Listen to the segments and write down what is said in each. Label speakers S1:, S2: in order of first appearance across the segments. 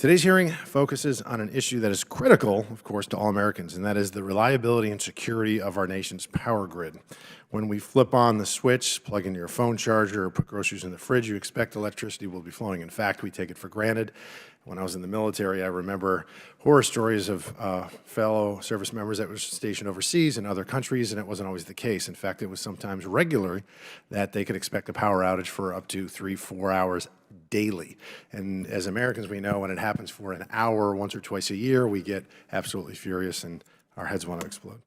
S1: Today's hearing focuses on an issue that is critical, of course, to all Americans, and that is the reliability and security of our nation's power grid. When we flip on the switch, plug in your phone charger, or put groceries in the fridge, you expect electricity will be flowing. In fact, we take it for granted. When I was in the military, I remember horror stories of fellow service members that were stationed overseas in other countries, and it wasn't always the case. In fact, it was sometimes regular that they could expect a power outage for up to 3-4 hours daily. And as Americans, we know when it happens for an hour once or twice a year, we get absolutely furious and our heads want to explode.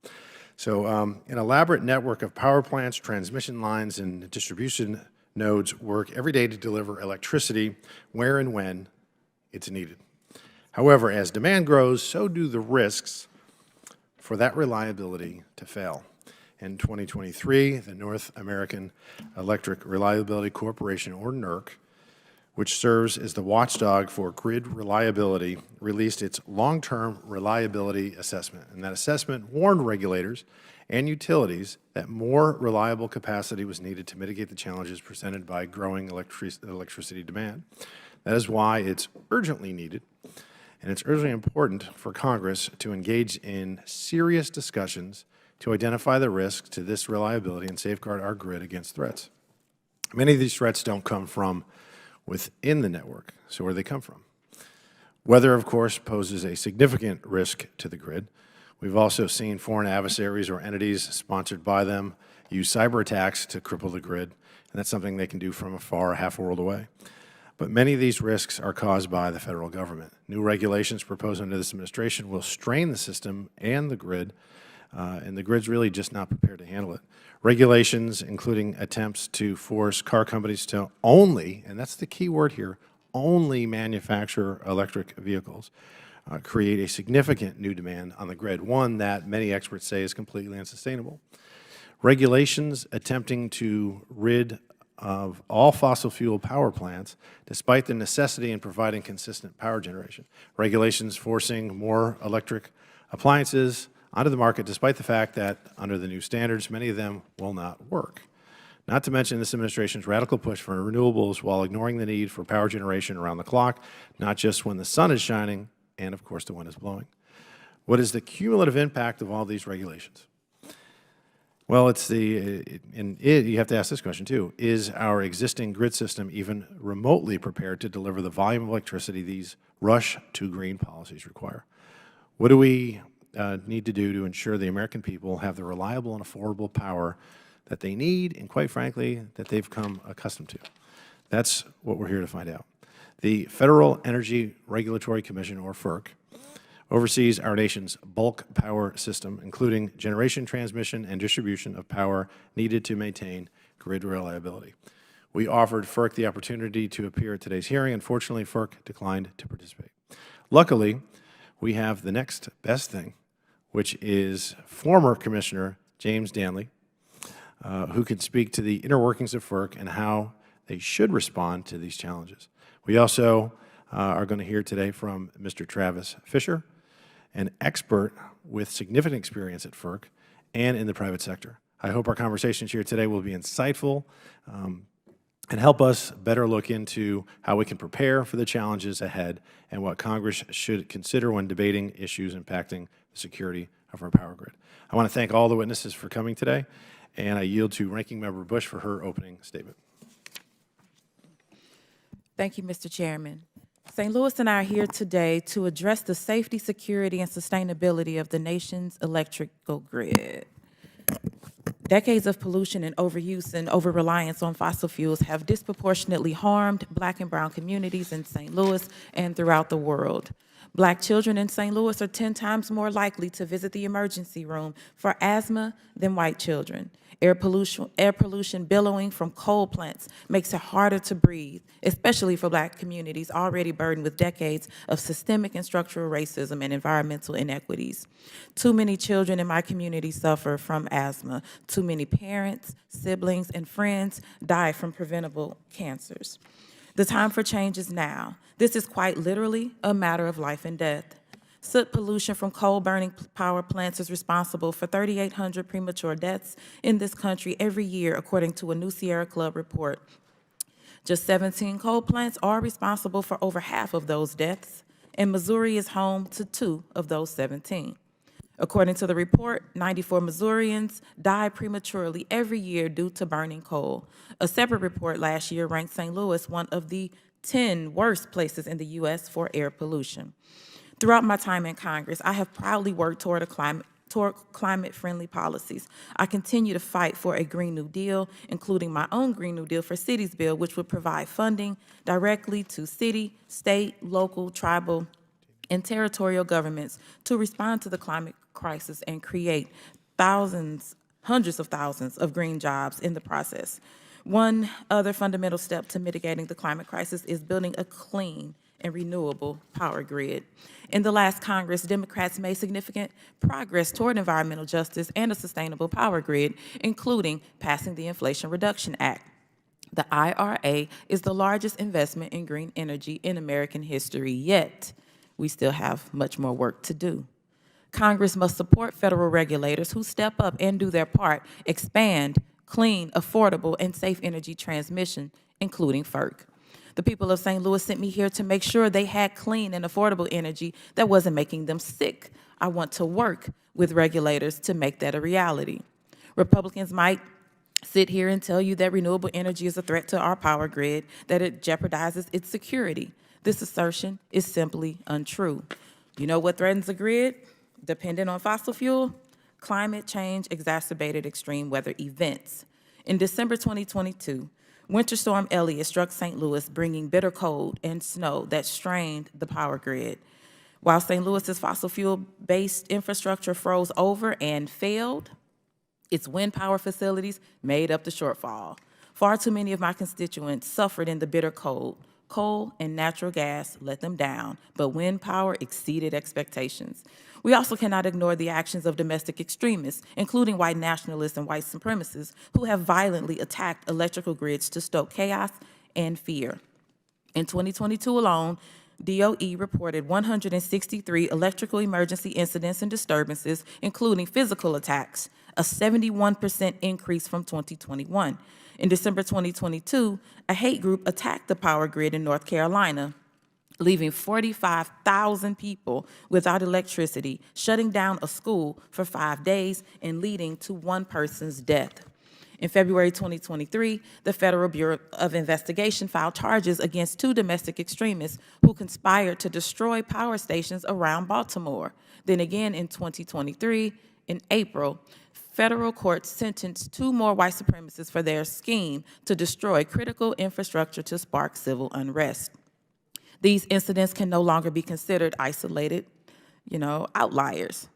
S1: So an elaborate network of power plants, transmission lines, and distribution nodes work every day to deliver electricity where and when it's needed. However, as demand grows, so do the risks for that reliability to fail. In 2023, the North American Electric Reliability Corporation, or NERC, which serves as the watchdog for grid reliability, released its long-term reliability assessment. And that assessment warned regulators and utilities that more reliable capacity was needed to mitigate the challenges presented by growing electricity demand. That is why it's urgently needed, and it's urgently important for Congress to engage in serious discussions to identify the risks to this reliability and safeguard our grid against threats. Many of these threats don't come from within the network, so where do they come from? Weather, of course, poses a significant risk to the grid. We've also seen foreign adversaries or entities sponsored by them use cyber attacks to cripple the grid, and that's something they can do from afar, half a world away. But many of these risks are caused by the federal government. New regulations proposed under this administration will strain the system and the grid's really just not prepared to handle it. Regulations, including attempts to force car companies to only, and that's the key word here, only manufacture electric vehicles, create a significant new demand on the grid, one that many experts say is completely unsustainable. Regulations attempting to rid of all fossil fuel power plants, despite the necessity in providing consistent power generation. Regulations forcing more electric appliances onto the market, despite the fact that under the new standards, many of them will not work. Not to mention this administration's radical push for renewables while ignoring the need for power generation around the clock, not just when the sun is shining and, of course, the wind is blowing. What is the cumulative impact of all these regulations? Well, you have to ask this question too. Is our existing grid system even remotely prepared to deliver the volume of electricity these rush to green policies require? What do we need to do to ensure the American people have the reliable and affordable power that they need and, quite frankly, that they've come accustomed to? That's what we're here to find out. The Federal Energy Regulatory Commission, or FERC, oversees our nation's bulk power system, including generation, transmission, and distribution of power needed to maintain grid reliability. We offered FERC the opportunity to appear at today's hearing. Unfortunately, FERC declined to participate. Luckily, we have the next best thing, which is former Commissioner James Danley, who can speak to the inner workings of FERC and how they should respond to these challenges. We also are going to hear today from Mr. Travis Fisher, an expert with significant experience at FERC and in the private sector. I hope our conversations here today will be insightful and help us better look into how we can prepare for the challenges ahead and what Congress should consider when debating issues impacting the security of our power grid. I want to thank all the witnesses for coming today, and I yield to Ranking Member Bush for her opening statement.
S2: Thank you, Mr. Chairman. St. Louis and I are here today to address the safety, security, and sustainability of the nation's electrical grid. Decades of pollution and overuse and over-reliance on fossil fuels have disproportionately harmed Black and brown communities in St. Louis and throughout the world. Black children in St. Louis are 10 times more likely to visit the emergency room for asthma than white children. Air pollution billowing from coal plants makes it harder to breathe, especially for Black communities already burdened with decades of systemic and structural racism and environmental inequities. Too many children in my community suffer from asthma. Too many parents, siblings, and friends die from preventable cancers. The time for change is now. This is quite literally a matter of life and death. Soot pollution from coal-burning power plants is responsible for 3,800 premature deaths in this country every year, according to a new Sierra Club report. Just 17 coal plants are responsible for over half of those deaths, and Missouri is home to 2 of those 17. According to the report, 94 Missourians die prematurely every year due to burning coal. A separate report last year ranked St. Louis one of the 10 worst places in the U.S. for air pollution. Throughout my time in Congress, I have proudly worked toward climate-friendly policies. I continue to fight for a Green New Deal, including my own Green New Deal for Cities bill, which would provide funding directly to city, state, local, tribal, and territorial governments to respond to the climate crisis and create hundreds of thousands of green jobs in the process. One other fundamental step to mitigating the climate crisis is building a clean and renewable power grid. In the last Congress, Democrats made significant progress toward environmental justice and a sustainable power grid, including passing the Inflation Reduction Act. The IRA is the largest investment in green energy in American history, yet we still have much more work to do. Congress must support federal regulators who step up and do their part, expand clean, affordable, and safe energy transmission, including FERC. The people of St. Louis sent me here to make sure they had clean and affordable energy that wasn't making them sick. I want to work with regulators to make that a reality. Republicans might sit here and tell you that renewable energy is a threat to our power grid, that it jeopardizes its security. This assertion is simply untrue. You know what threatens the grid? Dependent on fossil fuel? Climate change exacerbated extreme weather events. In December 2022, Winter Storm Elliott struck St. Louis, bringing bitter cold and snow that strained the power grid. While St. Louis's fossil fuel-based infrastructure froze over and failed, its wind power facilities made up the shortfall. Far too many of my constituents suffered in the bitter cold. Coal and natural gas let them down, but wind power exceeded expectations. We also cannot ignore the actions of domestic extremists, including white nationalists and white supremacists, who have violently attacked electrical grids to stoke chaos and fear. In 2022 alone, DOE reported 163 electrical emergency incidents and disturbances, including physical attacks, a 71% increase from 2021. In December 2022, a hate group attacked the power grid in North Carolina, leaving 45,000 people without electricity, shutting down a school for 5 days, and leading to one person's death. In February 2023, the Federal Bureau of Investigation filed charges against 2 domestic extremists who conspired to destroy power stations around Baltimore. Then again in 2023, in April, federal courts sentenced 2 more white supremacists for their scheme to destroy critical infrastructure to spark civil unrest. These incidents can no longer be considered isolated, outliers.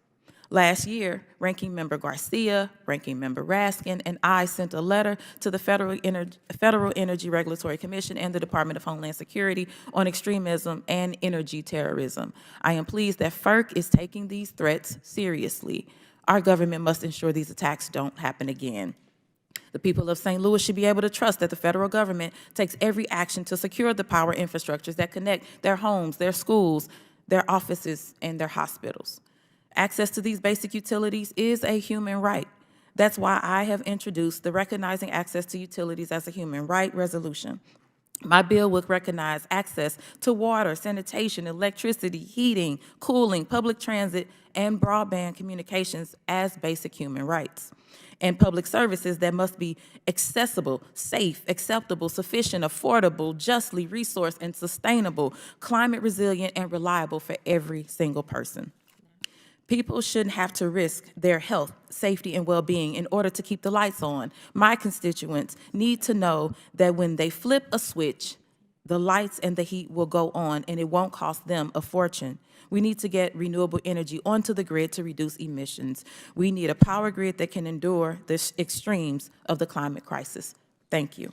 S2: Last year, Ranking Member Garcia, Ranking Member Raskin, and I sent a letter to the Federal Energy Regulatory Commission and the Department of Homeland Security on extremism and energy terrorism. I am pleased that FERC is taking these threats seriously. Our government must ensure these attacks don't happen again. The people of St. Louis should be able to trust that the federal government takes every action to secure the power infrastructures that connect their homes, their schools, their offices, and their hospitals. Access to these basic utilities is a human right. That's why I have introduced the Recognizing Access to Utilities as a Human Right resolution. My bill would recognize access to water, sanitation, electricity, heating, cooling, public transit, and broadband communications as basic human rights, and public services that must be accessible, safe, acceptable, sufficient, affordable, justly resourced, and sustainable, climate resilient, and reliable for every single person. People shouldn't have to risk their health, safety, and well-being in order to keep the lights on. My constituents need to know that when they flip a switch, the lights and the heat will go on, and it won't cost them a fortune. We need to get renewable energy onto the grid to reduce emissions. We need a power grid that can endure the extremes of the climate crisis. Thank you.